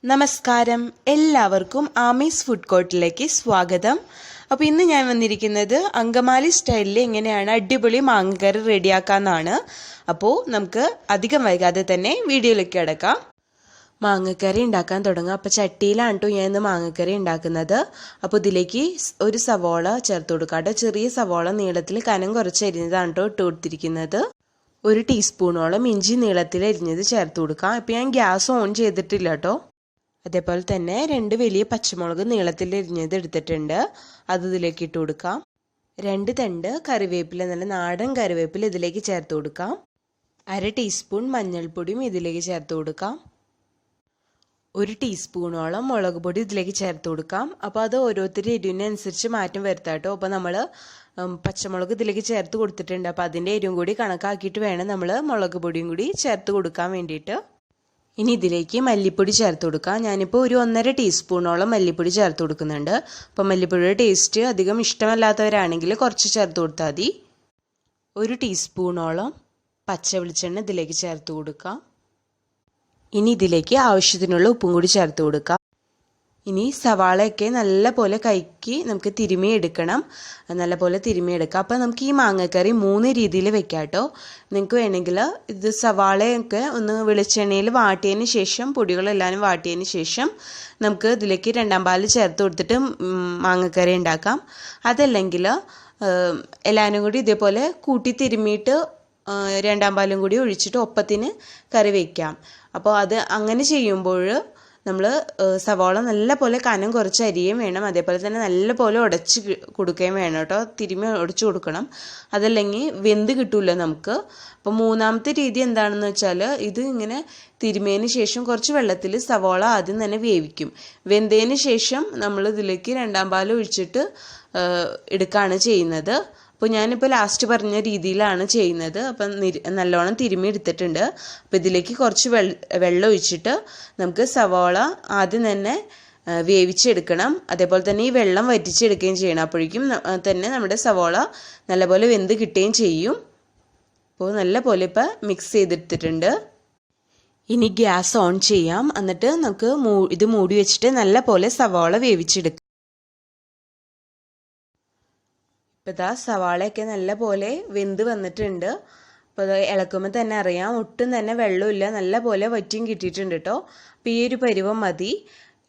നമസ്കാരം, എല്ലാവർക്കും ആമീസ് ഫുഡ് കോർട്ടിലേക്ക് സ്വാഗതം. അപ്പോൾ ഇന്ന് ഞാൻ വന്നിരിക്കുന്നത് അങ്കമാലി സ്റ്റൈലിൽ എങ്ങനെയാണ് അടിപൊളി മാങ്ങക്കറി റെഡിയാക്കാമെന്നാണ്. അപ്പോൾ നമുക്ക് അധികം വൈകാതെ തന്നെ വീഡിയോയിലേക്ക് കിടക്കാം. മാങ്ങക്കറി ഉണ്ടാക്കാൻ തുടങ്ങാം. അപ്പോൾ ചട്ടിയിലാണ് കേട്ടോ ഞാൻ ഇന്ന് മാങ്ങക്കറി ഉണ്ടാക്കുന്നത്. അപ്പോൾ ഇതിലേക്ക് ഒരു സവോള ചേർത്ത് കൊടുക്കാം കേട്ടോ. ചെറിയ സവോള നീളത്തിൽ കനം കുറച്ച് അരിഞ്ഞതാണ് കേട്ടോ ഇട്ട് കൊടുത്തിരിക്കുന്നത്. ഒരു ടീസ്പൂണോളം ഇഞ്ചി നീളത്തിൽ അരിഞ്ഞത് ചേർത്ത് കൊടുക്കാം. ഇപ്പോൾ ഞാൻ ഗ്യാസ് ഓൺ ചെയ്തിട്ടില്ല കേട്ടോ. അതേപോലെ തന്നെ 2 വലിയ പച്ചമുളക് നീളത്തിൽ അരിഞ്ഞത് എടുത്തിട്ടുണ്ട്, അത് ഇതിലേക്ക് ഇട്ട് കൊടുക്കാം. 2 തണ്ട് കറിവേപ്പില, നല്ല നാടൻ കറിവേപ്പില ഇതിലേക്ക് ചേർത്ത് കൊടുക്കാം. 1/2 ടീസ്പൂൺ മഞ്ഞൾപ്പൊടിയും ഇതിലേക്ക് ചേർത്ത് കൊടുക്കാം. 1 ടീസ്പൂണോളം മുളക് പൊടി ഇതിലേക്ക് ചേർത്ത് കൊടുക്കാം. അപ്പോൾ അത് ഓരോരുത്തരുടെ എരിവിനനുസരിച്ച് മാറ്റം വരുത്താം കേട്ടോ. അപ്പോൾ നമ്മൾ പച്ചമുളക് ഇതിലേക്ക് ചേർത്ത് കൊടുത്തിട്ടുണ്ട്. അപ്പോൾ അതിൻ്റെ എരിവും കൂടി കണക്കാക്കിയിട്ട് വേണം നമ്മൾ മുളക് പൊടിയും കൂടി ചേർത്ത് കൊടുക്കാൻ വേണ്ടിയിട്ട്. ഇനി ഇതിലേക്ക് മല്ലിപ്പൊടി ചേർത്ത് കൊടുക്കാം. ഞാനിപ്പോൾ ഒരു 1.5 ടീസ്പൂണോളം മല്ലിപ്പൊടി ചേർത്ത് കൊടുക്കുന്നുണ്ട്. അപ്പോൾ മല്ലിപ്പൊടിയുടെ ടേസ്റ്റ് അധികം ഇഷ്ടമല്ലാത്തവരാണെങ്കിൽ കുറച്ച് ചേർത്ത് കൊടുത്താൽ മതി. 1 ടീസ്പൂണോളം പച്ച വെളിച്ചെണ്ണ ഇതിലേക്ക് ചേർത്ത് കൊടുക്കാം. ഇനി ഇതിലേക്ക് ആവശ്യത്തിനുള്ള ഉപ്പും കൂടി ചേർത്ത് കൊടുക്കാം. ഇനി സവാളയൊക്കെ നല്ല പോലെ കൈക്ക് നമുക്ക് തിരുമിയെടുക്കണം, നല്ല പോലെ തിരുമിയെടുക്കാം. അപ്പോൾ നമുക്ക് ഈ മാങ്ങക്കറി 3 രീതിയിൽ വെക്കാം കേട്ടോ. നിങ്ങൾക്ക് വേണമെങ്കിൽ ഇത് സവാളയൊക്കെ ഒന്ന് വെളിച്ചെണ്ണയിൽ വാട്ടിയതിന് ശേഷം, പൊടികളെല്ലാം വാട്ടിയതിന് ശേഷം നമുക്ക് ഇതിലേക്ക് 2ാം പാൽ ചേർത്ത് കൊടുത്തിട്ട് മാങ്ങക്കറി ഉണ്ടാക്കാം. അതല്ലെങ്കിൽ എല്ലാവരും കൂടി ഇതേപോലെ കൂട്ടി തിരുമിയിട്ട് 2ാം പാലും കൂടി ഒഴിച്ചിട്ട് ഒപ്പത്തിന് കറി വയ്ക്കാം. അപ്പോൾ അത് അങ്ങനെ ചെയ്യുമ്പോൾ നമ്മൾ സവാള നല്ല പോലെ കനം കുറച്ച് അരിയും വേണം, അതേപോലെ തന്നെ നല്ല പോലെ ഉടച്ച് കൊടുക്കുകയും വേണം കേട്ടോ. തിരുമ്മി ഉടച്ച് കൊടുക്കണം, അതല്ലെങ്കിൽ വെന്ത് കിട്ടില്ല നമുക്ക്. അപ്പോൾ 3ാമത്തെ രീതി എന്താണെന്ന് വെച്ചാൽ, ഇത് ഇങ്ങനെ തിരുമിയതിന് ശേഷം കുറച്ച് വെള്ളത്തിൽ സവാള ആദ്യം തന്നെ വേവിക്കും. വെന്തതിന് ശേഷം നമ്മൾ ഇതിലേക്ക് 2ാം പാൽ ഒഴിച്ചിട്ട് എടുക്കുകയാണ് ചെയ്യുന്നത്. അപ്പോൾ ഞാനിപ്പോൾ ലാസ്റ്റ് പറഞ്ഞ രീതിയിലാണ് ചെയ്യുന്നത്. അപ്പം നല്ലോണം തിരുമ്മി എടുത്തിട്ടുണ്ട്. അപ്പോൾ ഇതിലേക്ക് കുറച്ച് വെള്ളം ഒഴിച്ചിട്ട് നമുക്ക് സവാള ആദ്യം തന്നെ വേവിച്ചെടുക്കണം. അതേപോലെ തന്നെ ഈ വെള്ളം വറ്റിച്ചെടുക്കുകയും ചെയ്യണം. അപ്പോഴേക്കും തന്നെ നമ്മുടെ സവാള നല്ലപോലെ വെന്ത് കിട്ടുകയും ചെയ്യും. അപ്പോൾ നല്ല പോലെ ഇപ്പോൾ മിക്സ് ചെയ്തെടുത്തിട്ടുണ്ട്. ഇനി ഗ്യാസ് ഓൺ ചെയ്യാം. എന്നിട്ട് നമുക്ക് ഇത് മൂടി വെച്ചിട്ട് നല്ല പോലെ സവാള വേവിച്ചെടുക്കാം. ഇപ്പോൾ ഇതാ സവാളയൊക്കെ നല്ല പോലെ വെന്ത് വന്നിട്ടുണ്ട്. അപ്പോൾ അത് ഇളക്കുമ്പോൾ തന്നെ അറിയാം, ഒട്ടും തന്നെ വെള്ളമില്ല, നല്ല പോലെ വറ്റിയും കിട്ടിയിട്ടുണ്ട് കേട്ടോ. അപ്പോൾ ഈ ഒരു പരുവം മതി.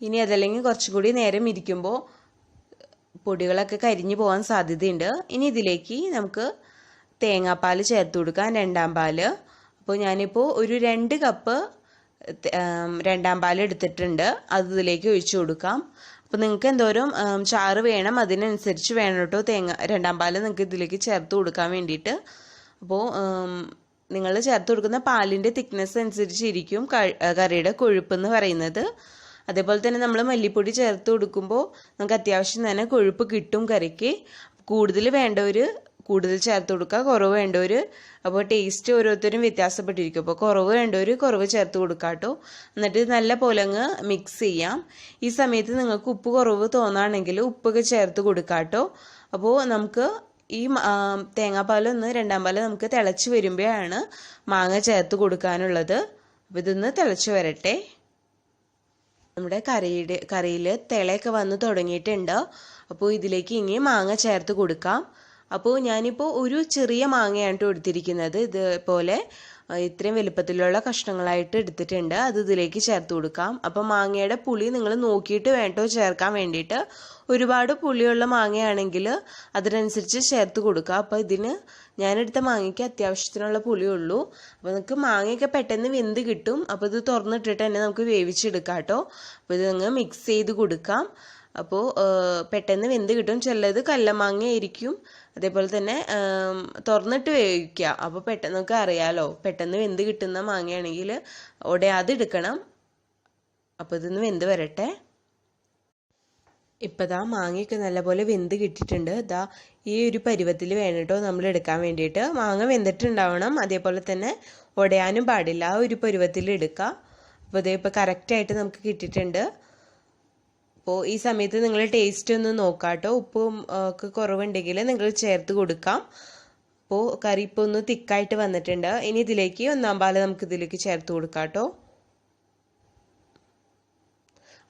ഇനി അതല്ലെങ്കിൽ കുറച്ചുകൂടി നേരം ഇരിക്കുമ്പോൾ പൊടികളൊക്കെ കരിഞ്ഞു പോകാൻ സാധ്യതയുണ്ട്. ഇനി ഇതിലേക്ക് നമുക്ക് തേങ്ങാപ്പാൽ ചേർത്ത് കൊടുക്കാം, 2ാം പാൽ. അപ്പോൾ ഞാനിപ്പോൾ ഒരു 2 കപ്പ് 2ാം പാൽ എടുത്തിട്ടുണ്ട്, അത് ഇതിലേക്ക് ഒഴിച്ചു കൊടുക്കാം. അപ്പോൾ നിങ്ങൾക്ക് എന്തോരം ചാറ് വേണം അതിനനുസരിച്ച് വേണം കേട്ടോ 2ാം പാൽ നിങ്ങൾക്ക് ഇതിലേക്ക് ചേർത്ത് കൊടുക്കാൻ വേണ്ടിയിട്ട്. അപ്പോൾ നിങ്ങൾ ചേർത്ത് കൊടുക്കുന്ന പാലിൻ്റെ തിക്നെസ് അനുസരിച്ചിരിക്കും കറിയുടെ കൊഴുപ്പ് എന്ന് പറയുന്നത്. അതേപോലെ തന്നെ നമ്മൾ മല്ലിപ്പൊടി ചേർത്ത് കൊടുക്കുമ്പോൾ നമുക്ക് അത്യാവശ്യം തന്നെ കൊഴുപ്പ് കിട്ടും കറിക്ക്. കൂടുതൽ വേണ്ടവർ കൂടുതൽ ചേർത്ത് കൊടുക്കുക, കുറവ് വേണ്ടവർ, അപ്പോൾ ടേസ്റ്റ് ഓരോരുത്തരും വ്യത്യാസപ്പെട്ടിരിക്കും. അപ്പോൾ കുറവ് വേണ്ടവർ കുറവ് ചേർത്ത് കൊടുക്കുക കേട്ടോ. എന്നിട്ട് നല്ല പോലെ അങ്ങ് മിക്സ് ചെയ്യാം. ഈ സമയത്ത് നിങ്ങൾക്ക് ഉപ്പ് കുറവ് തോന്നുകയാണെങ്കിൽ ഉപ്പൊക്കെ ചേർത്ത് കൊടുക്കുക കേട്ടോ. അപ്പോൾ നമുക്ക് ഈ തേങ്ങാപ്പാലൊന്ന് 2ാം പാൽ നമുക്ക് തിളച്ച് വരുമ്പോഴാണ് മാങ്ങ ചേർത്ത് കൊടുക്കാനുള്ളത്. അപ്പോൾ ഇതൊന്ന് തിളച്ച് വരട്ടെ. നമ്മുടെ കറിയിൽ തിളയൊക്കെ വന്ന് തുടങ്ങിയിട്ടുണ്ട്. അപ്പോൾ ഇതിലേക്ക് ഇനി മാങ്ങ ചേർത്ത് കൊടുക്കാം. അപ്പോൾ ഞാനിപ്പോൾ ഒരു ചെറിയ മാങ്ങയാണ് എടുത്തിരിക്കുന്നത്. ഇതുപോലെ ഇത്രയും വലുപ്പത്തിലുള്ള കഷ്ണങ്ങളായിട്ട് എടുത്തിട്ടുണ്ട്, അത് ഇതിലേക്ക് ചേർത്ത് കൊടുക്കാം. അപ്പോൾ മാങ്ങയുടെ പുളി നിങ്ങൾ നോക്കിയിട്ട് വേണ്ടോ ചേർക്കാൻ വേണ്ടിയിട്ട്. ഒരുപാട് പുളിയുള്ള മാങ്ങയാണെങ്കിൽ അതിനനുസരിച്ച് ചേർത്ത് കൊടുക്കുക. അപ്പോൾ ഇതിന് ഞാനെടുത്ത മാങ്ങയ്ക്ക് അത്യാവശ്യത്തിനുള്ള പുളിയുള്ളൂ. അപ്പോൾ നമുക്ക് മാങ്ങയൊക്കെ പെട്ടെന്ന് വെന്ത് കിട്ടും. അപ്പോൾ ഇത് തുറന്നിട്ടിട്ട് തന്നെ നമുക്ക് വേവിച്ചെടുക്കാം കേട്ടോ. അപ്പോൾ ഇത് അങ്ങ് മിക്സ് ചെയ്ത് കൊടുക്കാം. അപ്പോൾ പെട്ടെന്ന് വെന്ത് കിട്ടും. ചിലത് കല്ലമാങ്ങ ആയിരിക്കും, അതേപോലെ തന്നെ തുറന്നിട്ട് വേവിക്കുക. അപ്പോൾ പെട്ടെന്ന് നമുക്ക് അറിയാമല്ലോ, പെട്ടെന്ന് വെന്ത് കിട്ടുന്ന മാങ്ങയാണെങ്കിൽ ഉടയാതെ എടുക്കണം. അപ്പോൾ ഇതൊന്ന് വെന്ത് വരട്ടെ. ഇപ്പോൾ ഇതാ മാങ്ങയൊക്കെ നല്ലപോലെ വെന്ത് കിട്ടിയിട്ടുണ്ട്. ഇതാ ഈ ഒരു പരുവത്തിൽ വേണം കേട്ടോ നമ്മൾ എടുക്കാൻ വേണ്ടിയിട്ട്. മാങ്ങ വെന്തിട്ടുണ്ടാവണം, അതേപോലെ തന്നെ ഉടയാനും പാടില്ല. ആ ഒരു പരുവത്തിൽ എടുക്കുക. അപ്പോൾ ഇതേ ഇപ്പോൾ കറക്റ്റായിട്ട് നമുക്ക് കിട്ടിയിട്ടുണ്ട്. അപ്പോൾ ഈ സമയത്ത് നിങ്ങൾ ടേസ്റ്റ് ഒന്ന് നോക്കാം കേട്ടോ. ഉപ്പും ഒക്കെ കുറവുണ്ടെങ്കിൽ നിങ്ങൾ ചേർത്ത് കൊടുക്കാം. അപ്പോൾ കറി ഇപ്പോൾ ഒന്ന് തിക്കായിട്ട് വന്നിട്ടുണ്ട്. ഇനി ഇതിലേക്ക് 1ാം പാൽ നമുക്ക് ഇതിലേക്ക് ചേർത്ത് കൊടുക്കാം കേട്ടോ.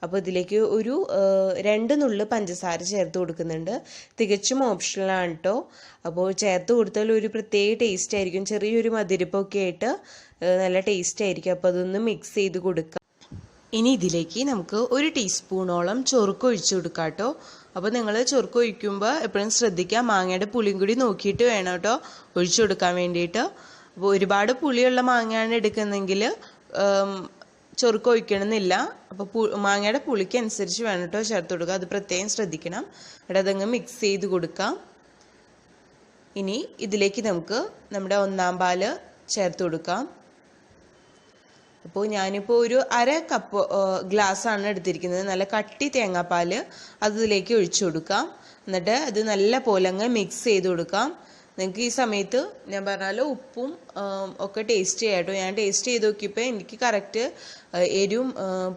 അപ്പോൾ ഇതിലേക്ക് ഒരു 2 നുള്ള് പഞ്ചസാര ചേർത്ത് കൊടുക്കുന്നുണ്ട്. തികച്ചും ഓപ്ഷണലാണ് കേട്ടോ. അപ്പോൾ ചേർത്ത് കൊടുത്താൽ ഒരു പ്രത്യേക ടേസ്റ്റ് ആയിരിക്കും. ചെറിയൊരു മധുരപ്പൊക്കെ ആയിട്ട് നല്ല ടേസ്റ്റ് ആയിരിക്കും. അപ്പോൾ അതൊന്ന് മിക്സ് ചെയ്ത് കൊടുക്കാം. ഇനി ഇതിലേക്ക് നമുക്ക് 1 ടീസ്പൂണോളം ചൊറുക്ക് ഒഴിച്ചു കൊടുക്കാം കേട്ടോ. അപ്പോൾ നിങ്ങൾ ചൊറുക്ക് ഒഴിക്കുമ്പോൾ എപ്പോഴും ശ്രദ്ധിക്കുക, മാങ്ങയുടെ പുളിയും കൂടി നോക്കിയിട്ട് വേണം കേട്ടോ ഒഴിച്ചു കൊടുക്കാൻ വേണ്ടിയിട്ട്. അപ്പോൾ ഒരുപാട് പുളിയുള്ള മാങ്ങയാണ് എടുക്കുന്നതെങ്കിൽ ചൊറുക്ക് ഒഴിക്കണമെന്നില്ല. അപ്പോൾ മാങ്ങയുടെ പുളിക്ക് അനുസരിച്ച് വേണം കേട്ടോ ചേർത്ത് കൊടുക്കുക. അത് പ്രത്യേകം ശ്രദ്ധിക്കണം. ഇവിടെ അതങ്ങ് മിക്സ് ചെയ്ത് കൊടുക്കാം. ഇനി ഇതിലേക്ക് നമുക്ക് നമ്മുടെ 1-ാം പാല് ചേർത്ത് കൊടുക്കാം. അപ്പോൾ ഞാനിപ്പോൾ ഒരു 1/2 കപ്പ് ഗ്ലാസ്സാണ് എടുത്തിരിക്കുന്നത്. നല്ല കട്ടി തേങ്ങാപ്പാൽ അതിലേക്ക് ഒഴിച്ചു കൊടുക്കാം. എന്നിട്ട് അത് നല്ല പോലെ അങ്ങ് മിക്സ് ചെയ്ത് കൊടുക്കാം. നിങ്ങൾക്ക് ഈ സമയത്ത് ഞാൻ പറഞ്ഞാലോ ഉപ്പും ഒക്കെ ടേസ്റ്റ് ചെയ്യാം കേട്ടോ. ഞാൻ ടേസ്റ്റ് ചെയ്ത് നോക്കിയപ്പോൾ എനിക്ക് കറക്റ്റ് എരിവും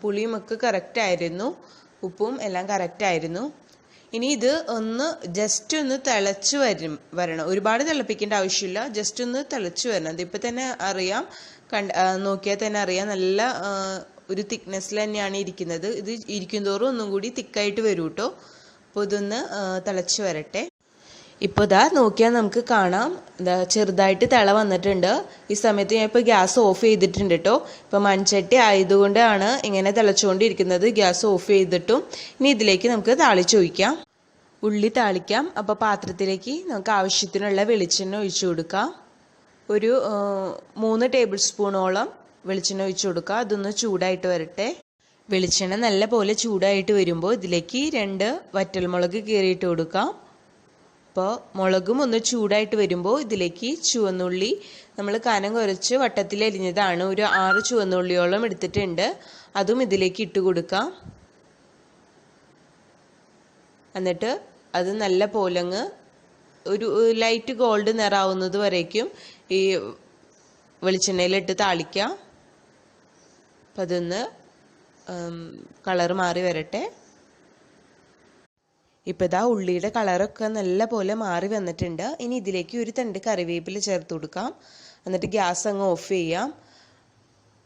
പുളിയും ഒക്കെ കറക്റ്റായിരുന്നു. ഉപ്പും എല്ലാം കറക്റ്റായിരുന്നു. ഇനി ഇത് ജസ്റ്റ് ഒന്ന് തിളച്ച് വരണം. ഒരുപാട് തിളപ്പിക്കേണ്ട ആവശ്യമില്ല. ജസ്റ്റ് ഒന്ന് തിളച്ച് വരണം. അതിപ്പോൾ തന്നെ അറിയാം, നോക്കിയാൽ തന്നെ അറിയാം നല്ല ഒരു തിക്നെസ്സിൽ തന്നെയാണ് ഇരിക്കുന്നത്. ഇത് ഇരിക്കുന്തോറും ഒന്നും കൂടി തിക്കായിട്ട് വരും കേട്ടോ. അപ്പോൾ ഇതൊന്ന് തിളച്ച് വരട്ടെ. ഇപ്പോൾ ഇതാ നോക്കിയാൽ നമുക്ക് കാണാം, ചെറുതായിട്ട് തിള വന്നിട്ടുണ്ട്. ഈ സമയത്ത് ഞാൻ ഇപ്പോൾ ഗ്യാസ് ഓഫ് ചെയ്തിട്ടുണ്ട് കേട്ടോ. ഇപ്പോൾ മൺചട്ടി ആയതുകൊണ്ടാണ് ഇങ്ങനെ തിളച്ചുകൊണ്ടിരിക്കുന്നത്. ഗ്യാസ് ഓഫ് ചെയ്തിട്ടും ഇനി ഇതിലേക്ക് നമുക്ക് താളിച്ചൊഴിക്കാം. ഉള്ളി താളിക്കാം. അപ്പോൾ പാത്രത്തിലേക്ക് നമുക്ക് ആവശ്യത്തിനുള്ള വെളിച്ചെണ്ണ ഒഴിച്ചു കൊടുക്കാം. ഒരു 3 ടേബിൾ സ്പൂണോളം വെളിച്ചെണ്ണ ഒഴിച്ചു കൊടുക്കുക. അതൊന്ന് ചൂടായിട്ട് വരട്ടെ. വെളിച്ചെണ്ണ നല്ല പോലെ ചൂടായിട്ട് വരുമ്പോൾ ഇതിലേക്ക് 2 വറ്റൽമുളക് കീറിയിട്ട് കൊടുക്കാം. അപ്പോൾ മുളകും ഒന്ന് ചൂടായിട്ട് വരുമ്പോൾ ഇതിലേക്ക് ചുവന്നുള്ളി നമ്മൾ കനം കുറച്ച് വട്ടത്തിൽ അരിഞ്ഞതാണ്. ഒരു 6 ചുവന്നുള്ളിയോളം എടുത്തിട്ടുണ്ട്. അതും ഇതിലേക്ക് ഇട്ട് കൊടുക്കാം. എന്നിട്ട് അത് നല്ല പോലങ്ങ് ഒരു ലൈറ്റ് ഗോൾഡ് നിറാവുന്നത് വരേക്കും ഈ വെളിച്ചെണ്ണയിലിട്ട് താളിക്കാം. അപ്പം അതൊന്ന് കളർ മാറി വരട്ടെ. ഇപ്പം ഇതാ ഉള്ളിയുടെ കളറൊക്കെ നല്ല പോലെ മാറി വന്നിട്ടുണ്ട്. ഇനി ഇതിലേക്ക് ഒരു തണ്ട് കറിവേപ്പില ചേർത്ത് കൊടുക്കാം. എന്നിട്ട് ഗ്യാസ് അങ്ങ് ഓഫ് ചെയ്യാം.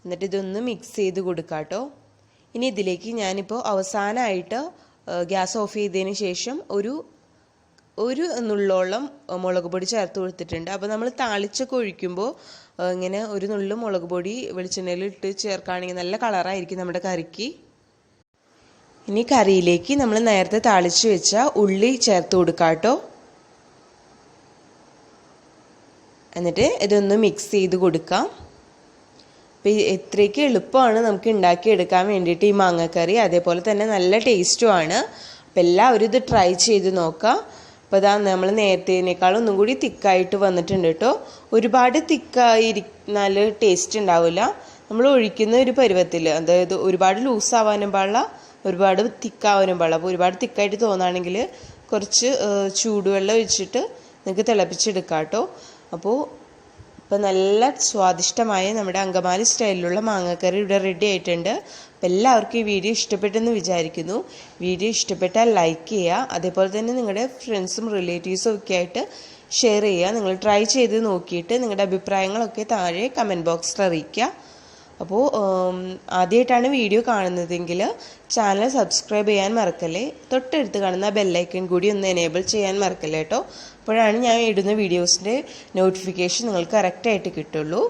എന്നിട്ട് ഇതൊന്ന് മിക്സ് ചെയ്ത് കൊടുക്കാം കേട്ടോ. ഇനി ഇതിലേക്ക് ഞാനിപ്പോൾ അവസാനമായിട്ട് ഗ്യാസ് ഓഫ് ചെയ്തതിന് ശേഷം ഒരു നുള്ളോളം മുളക് പൊടി ചേർത്ത് കൊടുത്തിട്ടുണ്ട്. അപ്പോൾ നമ്മൾ താളിച്ചൊക്കെ ഒഴിക്കുമ്പോൾ ഇങ്ങനെ ഒരു നുള്ളു മുളക് പൊടി വെളിച്ചെണ്ണയിൽ ഇട്ട് ചേർക്കുകയാണെങ്കിൽ നല്ല കളറായിരിക്കും നമ്മുടെ കറിക്ക്. ഇനി കറിയിലേക്ക് നമ്മൾ നേരത്തെ താളിച്ച് വെച്ച ഉള്ളി ചേർത്ത് കൊടുക്കാം കേട്ടോ. എന്നിട്ട് ഇതൊന്ന് മിക്സ് ചെയ്ത് കൊടുക്കാം. അപ്പോൾ ഇത്രയ്ക്ക് എളുപ്പമാണ് നമുക്ക് ഉണ്ടാക്കിയെടുക്കാൻ വേണ്ടിയിട്ട് ഈ മാങ്ങക്കറി. അതേപോലെ തന്നെ നല്ല ടേസ്റ്റുമാണ്. അപ്പോൾ എല്ലാവരും ഇത് ട്രൈ ചെയ്ത് നോക്കാം. അപ്പോൾ അതാ നമ്മൾ നേരത്തേനേക്കാളും ഒന്നും കൂടി തിക്കായിട്ട് വന്നിട്ടുണ്ട് കേട്ടോ. ഒരുപാട് തിക്കായിരുന്നാൽ ടേസ്റ്റ് ഉണ്ടാവില്ല. നമ്മൾ ഒഴിക്കുന്ന ഒരു പരുവത്തിൽ, അതായത് ഒരുപാട് ലൂസാവാനും പാടില്ല, ഒരുപാട് തിക്കാവാനും പാടില്ല. അപ്പോൾ ഒരുപാട് തിക്കായിട്ട് തോന്നുകയാണെങ്കിൽ കുറച്ച് ചൂടുവെള്ളം ഒഴിച്ചിട്ട് നിങ്ങൾക്ക് തിളപ്പിച്ചെടുക്കാം കേട്ടോ. അപ്പോൾ ഇപ്പോൾ നല്ല സ്വാദിഷ്ടമായ നമ്മുടെ അങ്കമാലി സ്റ്റൈലിലുള്ള മാങ്ങക്കറി ഇവിടെ റെഡി ആയിട്ടുണ്ട്. അപ്പോൾ എല്ലാവർക്കും ഈ വീഡിയോ ഇഷ്ടപ്പെട്ടെന്ന് വിചാരിക്കുന്നു. വീഡിയോ ഇഷ്ടപ്പെട്ടാൽ ലൈക്ക് ചെയ്യുക. അതേപോലെ തന്നെ നിങ്ങളുടെ ഫ്രണ്ട്സും റിലേറ്റീവ്സും ഒക്കെ ആയിട്ട് ഷെയർ ചെയ്യുക. നിങ്ങൾ ട്രൈ ചെയ്ത് നോക്കിയിട്ട് നിങ്ങളുടെ അഭിപ്രായങ്ങളൊക്കെ താഴെ കമൻറ്റ് ബോക്സിൽ അറിയിക്കുക. അപ്പോൾ ആദ്യമായിട്ടാണ് വീഡിയോ കാണുന്നതെങ്കിൽ ചാനൽ സബ്സ്ക്രൈബ് ചെയ്യാൻ മറക്കല്ലേ. തൊട്ടടുത്ത് കാണുന്ന ബെല്ലൈക്കൺ കൂടി ഒന്ന് എനേബിൾ ചെയ്യാൻ മറക്കല്ലേ കേട്ടോ. അപ്പോഴാണ് ഞാൻ ഇടുന്ന വീഡിയോസിൻ്റെ നോട്ടിഫിക്കേഷൻ നിങ്ങൾക്ക് കറക്റ്റായിട്ട് കിട്ടുള്ളൂ.